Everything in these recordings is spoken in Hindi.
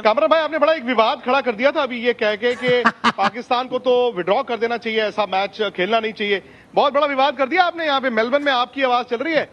कामरान भाई, आपने बड़ा एक विवाद खड़ा कर दिया था अभी ये कह के कि पाकिस्तान को तो विड्रॉ कर देना चाहिए, ऐसा मैच खेलना नहीं चाहिए। बहुत बड़ा विवाद कर दिया आपने यहाँ पे। मेलबर्न में आपकी आवाज चल रही है।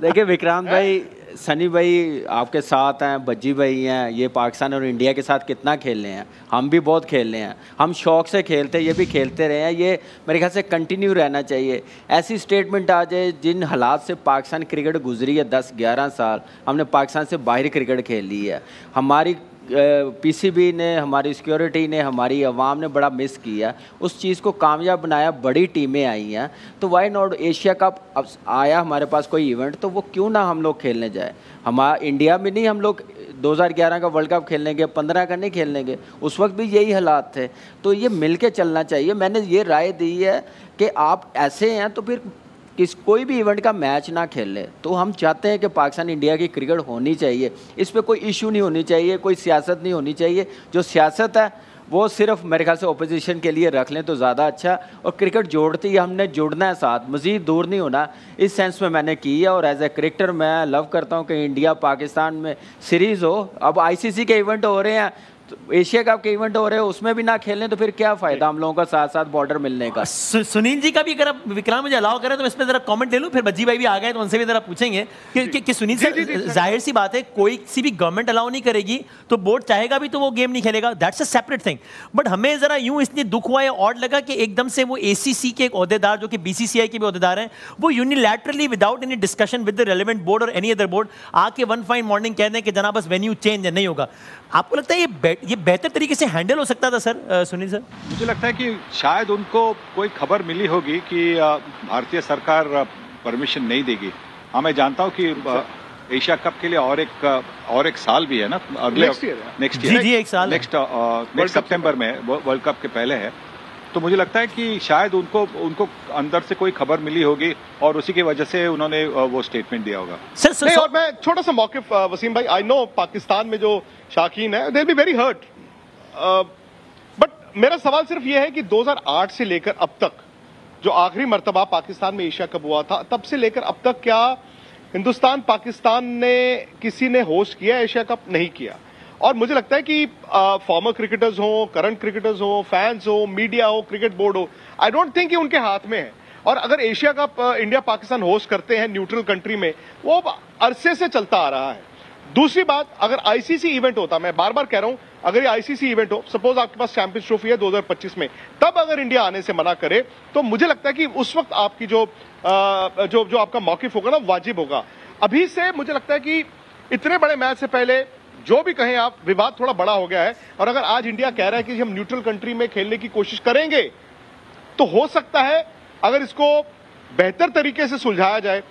देखिए विक्रांत भाई, सनी भाई आपके साथ हैं, बज्जी भाई हैं, ये पाकिस्तान और इंडिया के साथ कितना खेल रहे हैं, हम भी बहुत खेल रहे हैं, हम शौक से खेलते हैं, ये भी खेलते रहे हैं, ये मेरे ख्याल से कंटिन्यू रहना चाहिए। ऐसी स्टेटमेंट आ जाए, जिन हालात से पाकिस्तान क्रिकेट गुजरी है 10-11 साल, हमने पाकिस्तान से बाहर क्रिकेट खेल ली है। हमारी पीसीबी ने, हमारी सिक्योरिटी ने, हमारी अवाम ने बड़ा मिस किया, उस चीज़ को कामयाब बनाया, बड़ी टीमें आई हैं। तो वाई नॉट, एशिया कप अब आया हमारे पास कोई इवेंट, तो वो क्यों ना हम लोग खेलने जाए। हमारा इंडिया में नहीं, हम लोग 2011 का वर्ल्ड कप खेलेंगे, 15 का नहीं खेलेंगे, उस वक्त भी यही हालात थे। तो ये मिल के चलना चाहिए। मैंने ये राय दी है कि आप ऐसे हैं तो फिर कोई भी इवेंट का मैच ना खेले। तो हम चाहते हैं कि पाकिस्तान इंडिया की क्रिकेट होनी चाहिए, इस पे कोई इशू नहीं होनी चाहिए, कोई सियासत नहीं होनी चाहिए। जो सियासत है वो सिर्फ मेरे ख्याल से ओपोजिशन के लिए रख लें तो ज़्यादा अच्छा। और क्रिकेट जोड़ती है, हमने जुड़ना है साथ, मज़ीद दूर नहीं होना, इस सेंस में मैंने की है। और एज ए क्रिकेटर मैं लव करता हूँ कि इंडिया पाकिस्तान में सीरीज़ हो। अब ICC के इवेंट हो रहे हैं, तो एशिया कप के इवेंट हो रहे हैं, उसमें भी ना खेलने तो फिर क्या फ़ायदा हम लोगों का साथ साथ बॉर्डर मिलने का। सुनील जी का भी अगर आप विक्रांत मुझे अलाउ करें तो इस पर जरा कमेंट ले लूं, फिर बज्जी भाई भी आ गए तो उनसे भी जरा पूछेंगे कि सुनील सर, जाहिर सी बात है कोई सी भी गवर्नमेंट अलाउ नहीं करेगी तो बोर्ड चाहेगा भी तो वो गेम नहीं खेलेगा, that's a separate thing. But हमें जरा यूं इसलिए दुख हुआ है, ऑड लगा कि एकदम से वो ACC के एक ओहदेदार जो कि BCCI के भी ओहदेदार हैं, वो unilaterally without any discussion with the relevant board और एनी अदर बोर्ड आके वन फाइन मॉर्निंग कह दें कि जनाब बस वेन्यू चेंज नहीं होगा। आपको लगता है ये बेहतर तरीके से हैंडल हो सकता था सर? सुनील सर, मुझे लगता है कि शायद उनको कोई खबर मिली होगी कि भारतीय सरकार परमिशन नहीं देगी। हाँ, मैं जानता हूँ कि एशिया कप के लिए और एक साल भी है ना, अगले नेक्स्ट ईयर जी एक साल, नेक्स्ट सितंबर में वर्ल्ड कप के पहले है। तो मुझे लगता है कि शायद उनको अंदर से कोई खबर मिली होगी और उसी की वजह से उन्होंने वो स्टेटमेंट दिया होगा। नहीं, और मैं छोटा सा मौक़िफ़ वसीम भाई, आई नो पाकिस्तान में जो शाकीन है they will be very hurt, but मेरा सवाल सिर्फ ये है कि 2008 से लेकर अब तक, जो आखिरी मर्तबा पाकिस्तान में एशिया कप हुआ था, तब से लेकर अब तक क्या हिंदुस्तान पाकिस्तान ने किसी ने होस्ट किया एशिया कप? नहीं किया। और मुझे लगता है कि फॉर्मर क्रिकेटर्स हो, करंट क्रिकेटर्स हो, फैंस हो, मीडिया हो, क्रिकेट बोर्ड हो, आई डोंट थिंक कि उनके हाथ में है। और अगर Asia cup India Pakistan host करते हैं न्यूट्रल कंट्री में, वो अरसे से चलता आ रहा है। दूसरी बात, अगर ICC इवेंट होता, मैं बार बार कह रहा हूं, अगर ये ICC इवेंट हो, सपोज आपके पास चैंपियंस ट्रॉफी है 2025 में, तब अगर इंडिया आने से मना करे तो मुझे लगता है कि उस वक्त आपकी जो आपका मौकिफ होगा ना, वाजिब होगा। अभी से मुझे लगता है कि इतने बड़े मैच से पहले जो भी कहें आप, विवाद थोड़ा बड़ा हो गया है। और अगर आज इंडिया कह रहा है कि हम न्यूट्रल कंट्री में खेलने की कोशिश करेंगे, तो हो सकता है अगर इसको बेहतर तरीके से सुलझाया जाए,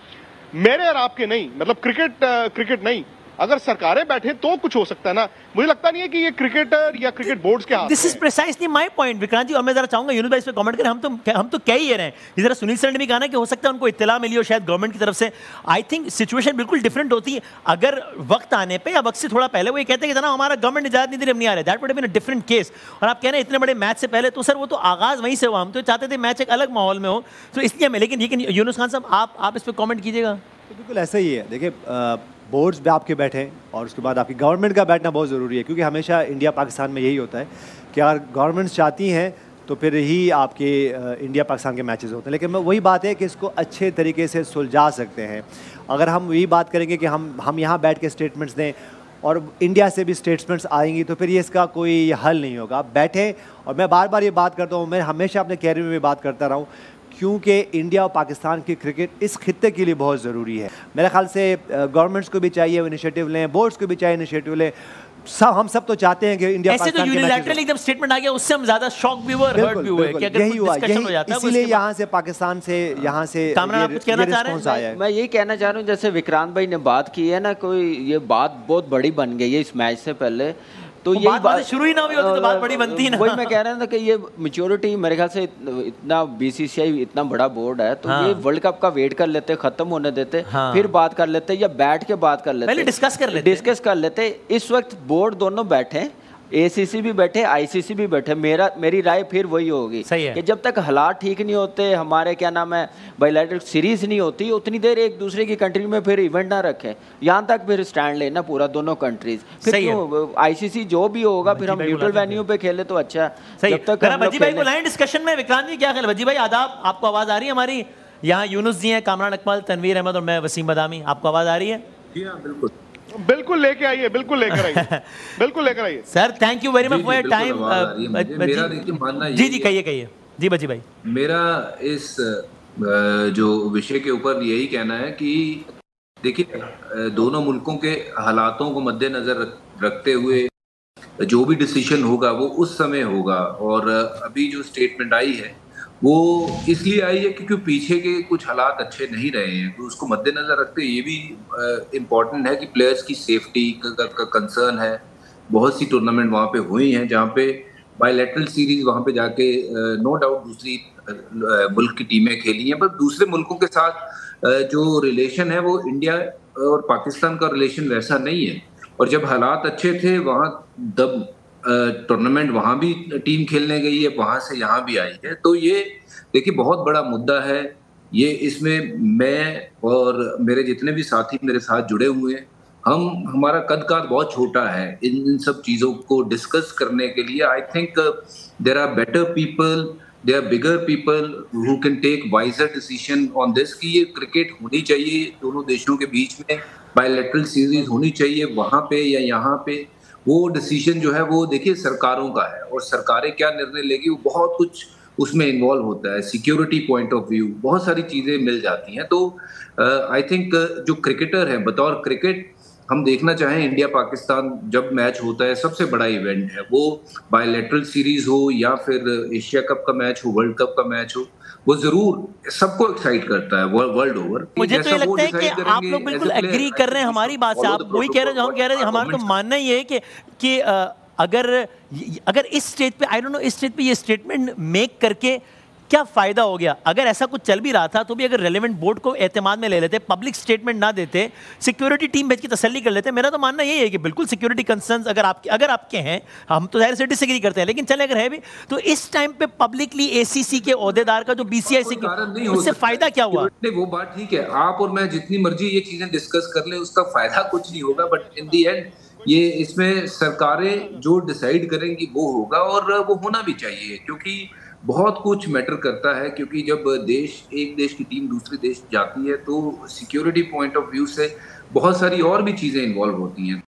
मेरे और आपके नहीं, मतलब क्रिकेट नहीं, अगर सरकारें बैठे तो कुछ हो सकता है ना। मुझे लगता नहीं है कि ये क्रिकेटर या क्रिकेट बोर्ड्स के हाथ। This is precisely my point Vikrant ji. और मैं जरा चाहूंगा यूनुस भाई इस पे कमेंट करें। हम तो कह ही रहे हैं, जरा सुनील सर ने भी कहा ना कि हो सकता है उनको इत्तला मिली हो शायद गवर्नमेंट की तरफ से। आई थिंक सिचुएशन बिल्कुल डिफरेंट होती है अगर वक्त आने पे या वक्त से थोड़ा पहले वो ये कहते हैं कि जना हमारा गवर्नमेंट इजाजत नहीं दे रही, हम नहीं आ रहे, that would have been a different case. और आप कह रहे हैं इतने बड़े मैच से पहले, तो सर वो तो आगाज वहीं से हुआ, हम तो चाहते थे मैच एक अलग माहौल में हो, तो इसलिए हमें। लेकिन यूनुस खान साहब आप इस पर कमेंट कीजिएगा। बिल्कुल ऐसा ही है। देखिए, बोर्ड्स पे आपके बैठे और उसके बाद आपकी गवर्नमेंट का बैठना बहुत ज़रूरी है, क्योंकि हमेशा इंडिया पाकिस्तान में यही होता है कि अगर गवर्नमेंट्स चाहती हैं तो फिर ही आपके इंडिया पाकिस्तान के मैचेस होते हैं। लेकिन मैं वही बात है कि इसको अच्छे तरीके से सुलझा सकते हैं। अगर हम वही बात करेंगे कि हम यहाँ बैठ के स्टेटमेंट्स दें और इंडिया से भी स्टेटमेंट्स आएंगी, तो फिर ये इसका कोई हल नहीं होगा। आप बैठें, और मैं बार बार ये बात करता हूँ, मैं हमेशा अपने कैरियर में बात करता रहा हूँ, क्योंकि इंडिया और पाकिस्तान की क्रिकेट इस खित्ते के लिए बहुत ज़रूरी है। मेरे ख्याल से गवर्नमेंट्स को भी चाहिए इनिशिएटिव लें, बोर्ड्स को भी चाहिए इनिशिएटिव लें। हम सब तो चाहते हैं कि इंडिया ऐसे तो यूनिलैटरल एकदम स्टेटमेंट आ गया, उससे हम ज्यादा शॉक भी हुए, हर्ट भी हुए कि अगर यही हुआ, इसीलिए यहाँ से पाकिस्तान से यहाँ से रिस्पॉन्स आया है। मैं यही कहना चाह रहा हूँ, जैसे विक्रांत भाई ने बात की है ना, कोई ये बात बहुत बड़ी बन गई है इस मैच से पहले, तो यही बात शुरू ही ना हुई होती तो बात बड़ी बनती है ना। वही मैं कह रहा था कि ये मैच्योरिटी मेरे ख्याल से इतना BCCI इतना बड़ा बोर्ड है, तो ये वर्ल्ड कप का वेट कर लेते, खत्म होने देते, फिर बात कर लेते, या बैठ के बात कर लेते, पहले डिस्कस कर लेते। इस वक्त बोर्ड दोनों बैठे, ACC भी बैठे, ICC भी बैठे, मेरी राय फिर वही होगी सही है। कि जब तक हालात ठीक नहीं होते, हमारे क्या नाम है बायलैटरल सीरीज नहीं होती, उतनी देर एक दूसरे की कंट्री में फिर इवेंट ना रखें। यहाँ तक फिर स्टैंड लेना पूरा दोनों कंट्रीज, फिर सही है। क्यों ICC जो भी होगा फिर हम न्यूट्रल वेन्यू पे खेले तो अच्छा है। सही जब तक है। हम लोग भज्जी भाई को खेलें- लाइन डिस्कशन में। विक्रांत जी क्या ख्याल है? भज्जी भाई आदाब, आपको आवाज आ रही है हमारी? यहाँ यूनुस जी हैं, कामरान अकमल, तनवीर अहमद और मैं वसीम बदामी, आपको आवाज आ रही है? जी हाँ, बिल्कुल बिल्कुल लेके आइए, बिल्कुल लेकर आइए, बिल्कुल लेकर आइए। Sir thank you very much जी, फॉर योर बिल्कुल टाइम। आवाज आ रही है मुझे। मेरा देखिए मानना जी यही जी है। कहिए कहिए जी भज्जी भाई। मेरा इस जो विषय के ऊपर यही कहना है कि देखिए दोनों मुल्कों के हालातों को मद्देनजर रखते हुए जो भी डिसीजन होगा वो उस समय होगा। और अभी जो स्टेटमेंट आई है वो इसलिए आई है क्योंकि पीछे के कुछ हालात अच्छे नहीं रहे हैं, तो उसको मद्देनजर रखते ये भी इम्पोर्टेंट है कि प्लेयर्स की सेफ्टी का कंसर्न है। बहुत सी टूर्नामेंट वहाँ पे हुई हैं जहाँ पे बायलैटरल सीरीज वहाँ पे जाके नो डाउट दूसरी मुल्क की टीमें खेली हैं, पर दूसरे मुल्कों के साथ जो रिलेशन है वो इंडिया और पाकिस्तान का रिलेशन वैसा नहीं है। और जब हालात अच्छे थे वहाँ तब टूर्नामेंट वहाँ भी टीम खेलने गई है, वहाँ से यहाँ भी आई है। तो ये देखिए बहुत बड़ा मुद्दा है ये। इसमें मैं और मेरे जितने भी साथी मेरे साथ जुड़े हुए हैं, हमारा कद काद बहुत छोटा है इन सब चीज़ों को डिस्कस करने के लिए। I think there are better people, there are bigger people who can take wiser decision on this कि ये क्रिकेट होनी चाहिए दोनों देशों के बीच में, बायलैटरल सीरीज होनी चाहिए वहाँ पे या यहाँ पे। वो डिसीजन जो है वो देखिए सरकारों का है और सरकारें क्या निर्णय लेगी वो बहुत कुछ उसमें इन्वॉल्व होता है। सिक्योरिटी पॉइंट ऑफ व्यू बहुत सारी चीज़ें मिल जाती हैं। तो आई थिंक जो क्रिकेटर है बतौर क्रिकेट हम देखना चाहें इंडिया पाकिस्तान जब मैच होता है सबसे बड़ा इवेंट है, वो बायलैटरल सीरीज हो या फिर एशिया कप का मैच हो, वर्ल्ड कप का मैच हो, वो जरूर सबको एक्साइट करता है वर्ल्ड ओवर। मुझे तो ये लगता है कि आप लोग बिल्कुल एग्री कर रहे हैं हमारी बात से। आप वही कह रहे हैं जो हम कह रहे हैं। हमारा तो मानना ही है कि अगर इस स्टेज पे आई डोंट नो इस स्टेज पे ये स्टेटमेंट मेक करके क्या फायदा हो गया? अगर ऐसा कुछ चल भी रहा था तो भी अगर रेलेवेंट बोर्ड को एतमाद में ले लेते, पब्लिक स्टेटमेंट ना देते, सिक्योरिटी टीम भेज के तसल्ली कर लेते। मेरा तो मानना यही है कि बिल्कुल सिक्योरिटी कंसर्न्स अगर आपके हैं, हम तो जाहिर से डिसएग्री करते हैं, लेकिन चले अगर है भी तो इस टाइम पे पब्लिकली ACC के ओहदेदार का जो BCI से उससे फायदा क्या हुआ? वो बात ठीक है, आप और मैं जितनी मर्जी ये चीजें डिस्कस कर ले उसका फायदा कुछ नहीं होगा, बट इन दी एंड ये इसमें सरकारें जो डिसाइड करेंगी वो होगा और वो होना भी चाहिए क्योंकि बहुत कुछ मैटर करता है। क्योंकि जब एक देश की टीम दूसरे देश जाती है तो सिक्योरिटी पॉइंट ऑफ व्यू से बहुत सारी और भी चीजें इन्वॉल्व होती हैं।